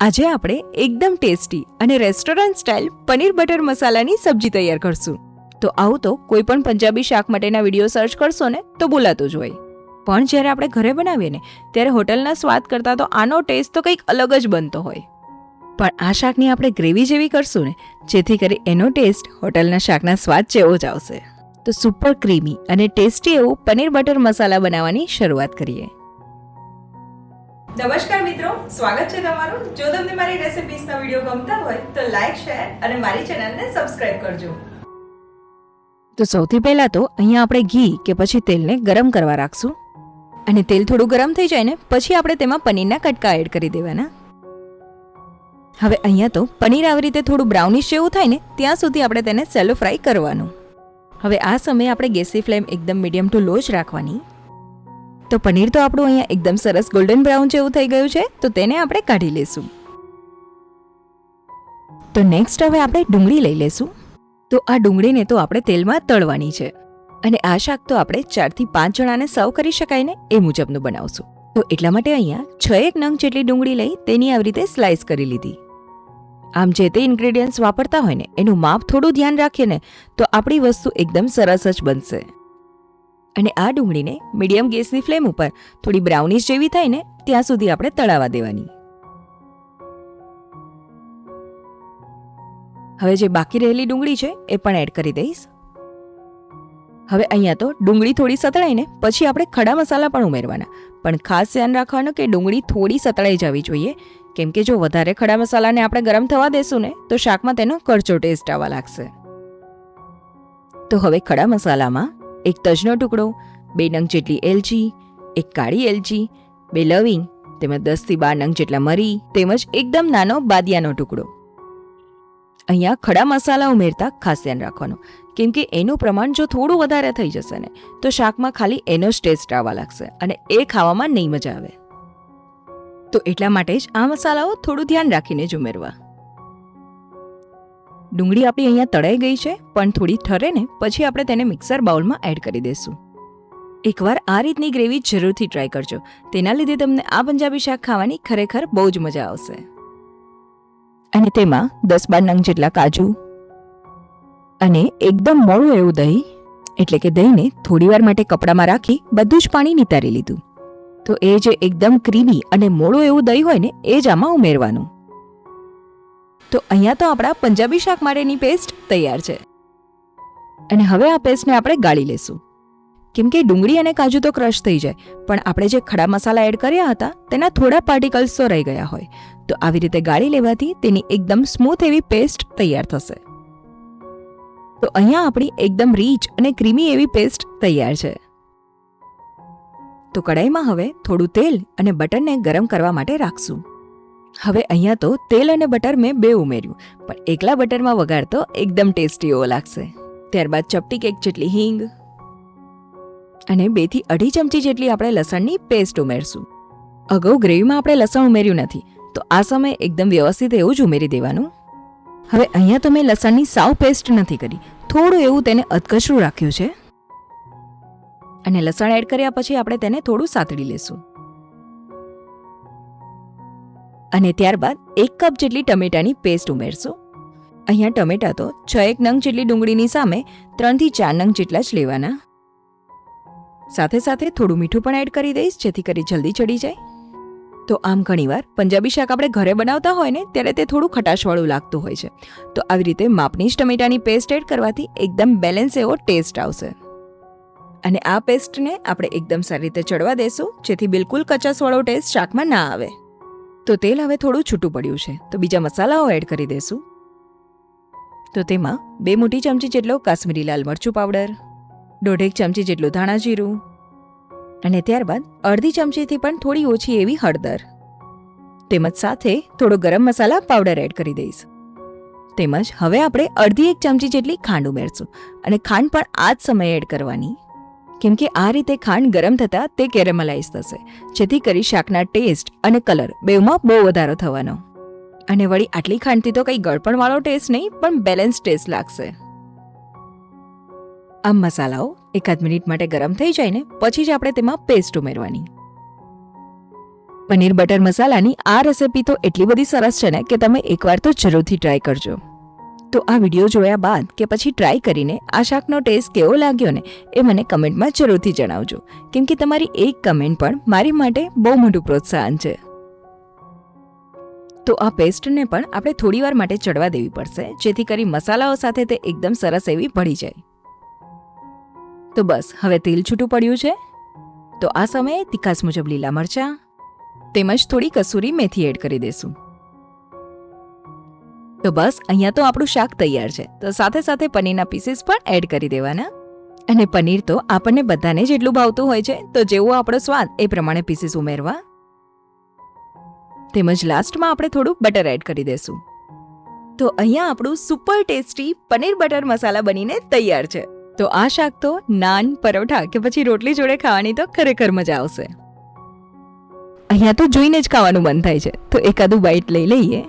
આજે આપણે એકદમ ટેસ્ટી અને રેસ્ટોરન્ટ સ્ટાઇલ પનીર બટર મસાલાની સબ્જી તૈયાર કરશું. તો આવું તો કોઈ પણ પંજાબી શાક માટેના વિડીયો સર્ચ કરશો ને તો બોલાતું જ હોય, પણ જ્યારે આપણે ઘરે બનાવીએ ને ત્યારે હોટલના સ્વાદ કરતાં તો આનો ટેસ્ટ તો કંઈક અલગ જ બનતો હોય. પણ આ શાકની આપણે ગ્રેવી જેવી કરશું ને જેથી કરી એનો ટેસ્ટ હોટલના શાકના સ્વાદ જેવો જ આવશે. તો સુપર ક્રીમી અને ટેસ્ટી એવું પનીર બટર મસાલા બનાવવાની શરૂઆત કરીએ. નમસ્કાર મિત્રો, સ્વાગત છે તમારું. જો તમને મારી રેસિપીસના વિડીયો ગમતા હોય તો લાઈક, શેર અને મારી ચેનલને સબસ્ક્રાઇબ કરજો. તો સૌથી પહેલા તો અહીંયા આપણે ઘી કે પછી તેલને ગરમ કરવા રાખશું અને તેલ થોડું ગરમ થઈ જાય ને પછી આપણે તેમાં પનીરના કટકા એડ કરી દેવાના. હવે અહીંયા તો પનીર આવી રીતે થોડું બ્રાઉનિશ જેવું થાય ને ત્યાં સુધી આપણે તેને સેલો ફ્રાય કરવાનું. હવે આ સમયે આપણે ગેસની ફ્લેમ એકદમ મીડિયમ ટુ લો જ રાખવાની. તો પનીર તો આપણું અહીંયા એકદમ સરસ ગોલ્ડન બ્રાઉન જેવું થઈ ગયું છે, તો તેને આપણે કાઢી લેશું. તો નેક્સ્ટ હવે આપણે ડુંગળી લઈ લેશું. તો આ ડુંગળીને તો આપણે તેલમાં તળવાની છે અને આ શાક તો આપણે 4 થી 5 જણાને સર્વ કરી શકાય ને એ મુજબનું બનાવશું. તો એટલા માટે અહીંયા 6 નંગ જેટલી ડુંગળી લઈ તેની આવી રીતે સ્લાઇસ કરી લીધી. આમ જે તે ઇન્ગ્રેડિયન્ટ્સ વાપરતા હોય ને એનું માપ થોડું ધ્યાન રાખીએ ને તો આપણી વસ્તુ એકદમ સરસ જ બનશે. અને આ ડુંગળીને મીડિયમ ગેસની ફ્લેમ ઉપર થોડી બ્રાઉનિશ જેવી થાય ને ત્યાં સુધી આપણે તળાવા દેવાની. હવે જે બાકી રહેલી ડુંગળી છે એ પણ એડ કરી દઈશ. હવે અહીંયા તો ડુંગળી થોડી સતળાઈ ને પછી આપણે ખડા મસાલા પણ ઉમેરવાના, પણ ખાસ ધ્યાન રાખવાનું કે ડુંગળી થોડી સતળાઈ જવી જોઈએ, કેમ કે જો વધારે ખડા મસાલાને આપણે ગરમ થવા દેશું ને તો શાકમાં તેનો કરચો ટેસ્ટ આવવા લાગશે. તો હવે ખડા મસાલામાં 1 તજનો ટુકડો, 2 નંગ જેટલી એલચી, 1 કાળી એલચી, 2 લવિંગ, તેમજ 10 થી 12 નંગ જેટલા મરી, તેમજ એકદમ નાનો બાદિયાનો ટુકડો. અહીંયા ખડા મસાલા ઉમેરતા ખાસ ધ્યાન રાખવાનું, કેમ કે એનું પ્રમાણ જો થોડું વધારે થઈ જશે ને તો શાકમાં ખાલી એનો જ ટેસ્ટ આવવા લાગશે અને એ ખાવામાં નહીં મજા આવે. તો એટલા માટે જ આ મસાલાઓ થોડું ધ્યાન રાખીને જ ઉમેરવા. ડુંગળી આપણી અહીંયા તળાઈ ગઈ છે, પણ થોડી ઠરે ને પછી આપણે તેને મિક્સર બાઉલમાં એડ કરી દઈશું. એકવાર આ રીતની ગ્રેવી જરૂરથી ટ્રાય કરજો, તેના લીધે તમને આ પંજાબી શાક ખાવાની ખરેખર બહુ જ મજા આવશે. અને તેમાં 10-12 નંગ જેટલા કાજુ અને એકદમ મોળું એવું દહીં, એટલે કે દહીંને થોડી વાર માટે કપડામાં રાખી બધું જ પાણી નિતારી લીધું. તો એ જે એકદમ ક્રીમી અને મોળું એવું દહીં હોય ને એ જ આમાં ઉમેરવાનું. તો અહીંયા તો આપણા પંજાબી શાક માટેની પેસ્ટ તૈયાર છે. અને હવે આ પેસ્ટને આપણે ગાળી લેશું, કેમ કે ડુંગળી અને કાજુ તો ક્રશ થઈ જાય, પણ આપણે જે ખડા મસાલા એડ કર્યા હતા તેના થોડા પાર્ટિકલ્સ તો રહી ગયા હોય. તો આવી રીતે ગાળી લેવાથી તેની એકદમ સ્મૂથ એવી પેસ્ટ તૈયાર થશે. તો અહીંયા આપણી એકદમ રીચ અને ક્રીમી એવી પેસ્ટ તૈયાર છે. તો કડાઈમાં હવે થોડું તેલ અને બટરને ગરમ કરવા માટે રાખશું. હવે અહીંયા તો તેલ અને બટર મેં 2 ઉમેર્યું, પણ એકલા બટરમાં વઘાર તો એકદમ ટેસ્ટી એવો લાગશે. ત્યારબાદ ચપટી 1 જેટલી હિંગ અને 2 થી 2.5 ચમચી જેટલી આપણે લસણની પેસ્ટ ઉમેરશું. અગાઉ ગ્રેવીમાં આપણે લસણ ઉમેર્યું નથી, તો આ સમયે એકદમ વ્યવસ્થિત એવું જ ઉમેરી દેવાનું. હવે અહીંયા તો મેં લસણની સાવ પેસ્ટ નથી કરી, થોડું એવું તેને અધકચરું રાખ્યું છે. અને લસણ એડ કર્યા પછી આપણે તેને થોડું સાતળી લેશું. અને ત્યારબાદ 1 કપ જેટલી ટમેટાની પેસ્ટ ઉમેરશું. અહીંયા ટમેટા તો 6 નંગ જેટલી ડુંગળીની સામે 3 થી 4 નંગ જેટલા જ લેવાના. સાથે સાથે થોડું મીઠું પણ એડ કરી દઈશ, જેથી કરી જલ્દી ચડી જાય. તો આમ ઘણીવાર પંજાબી શાક આપણે ઘરે બનાવતા હોય ને ત્યારે તે થોડું ખટાશવાળું લાગતું હોય છે, તો આવી રીતે માપની જ ટમેટાની પેસ્ટ એડ કરવાથી એકદમ બેલેન્સ એવો ટેસ્ટ આવશે. અને આ પેસ્ટને આપણે એકદમ સારી રીતે ચડવા દેશું, જેથી બિલકુલ કચાસવાળો ટેસ્ટ શાકમાં ના આવે. તો તેલ હવે થોડું છૂટું પડ્યું છે, તો બીજા મસાલાઓ એડ કરી દઈશું. તો તેમાં 2 મોટી ચમચી જેટલો કાશ્મીરી લાલ મરચું પાવડર, 1.5 ચમચી જેટલું ધાણા જીરું અને ત્યારબાદ અડધી ચમચીથી પણ થોડી ઓછી એવી હળદર, તેમજ સાથે થોડો ગરમ મસાલા પાવડર એડ કરી દઈશ. તેમજ હવે આપણે અડધી 1 ચમચી જેટલી ખાંડ ઉમેરશું અને ખાંડ પણ આ જ સમયે એડ કરવાની, કેમ કે આ રીતે ખાંડ ગરમ થતાં તે કેરેમલાઇઝ થશે, જેથી કરી શાકના ટેસ્ટ અને કલર બેવમાં બહુ વધારો થવાનો. અને વળી આટલી ખાંડથી તો કંઈ ગળપણવાળો ટેસ્ટ નહીં, પણ બેલેન્સ ટેસ્ટ લાગશે. આમ મસાલાઓ 1 મિનિટ માટે ગરમ થઈ જાય ને પછી જ આપણે તેમાં પેસ્ટ ઉમેરવાની. પનીર બટર મસાલાની આ રેસિપી તો એટલી બધી સરસ છે ને કે તમે એકવાર તો જરૂરથી ટ્રાય કરજો. તો આ વિડીયો જોયા બાદ કે પછી ટ્રાય કરીને આ શાકનો ટેસ્ટ કેવો લાગ્યો ને એ મને કમેન્ટમાં જરૂરથી જણાવજો, કેમ કે તમારી એક કમેન્ટ પણ મારી માટે બહુ મોટું પ્રોત્સાહન છે. તો આ પેસ્ટને પણ આપણે થોડીવાર માટે ચડવા દેવી પડશે, જેથી કરી મસાલાઓ સાથે તે એકદમ સરસ એવી ભળી જાય. તો બસ હવે તેલ છૂટું પડ્યું છે, તો આ સમયે તીખાસ મુજબ લીલા મરચાં તેમજ થોડી કસૂરી મેથી એડ કરી દેશું. તો બસ અહીંયા તો આપણું શાક તૈયાર છે. તો સાથે સાથે પનીરના પીસીસ પણ એડ કરી દેવાના. અને પનીર તો આપણને બધાને જ એટલું ભાવતું હોય છે, તો જેવો આપણો સ્વાદ એ પ્રમાણે પીસીસ ઉમેરવા. તેમજ લાસ્ટમાં આપણે થોડું બટર એડ કરી દેશું. તો અહીંયા આપણું સુપર ટેસ્ટી પનીર બટર મસાલા બનીને તૈયાર છે. તો આ શાક તો નાન, પરોઠા કે પછી રોટલી જોડે ખાવાની તો ખરેખર મજા આવશે. અહીંયા તો જોઈને જ ખાવાનું મન થાય છે, તો એકાદું બાઈટ લઈ લઈએ.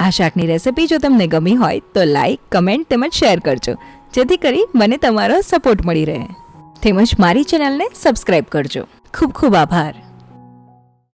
આ શાકની રેસિપી જો તમને ગમી હોય તો લાઈક, કમેન્ટ તેમજ શેર કરજો, જેથી કરી મને તમારો સપોર્ટ મળી રહે. તેમજ મારી ચેનલને સબસ્ક્રાઇબ કરજો. ખૂબ ખૂબ આભાર.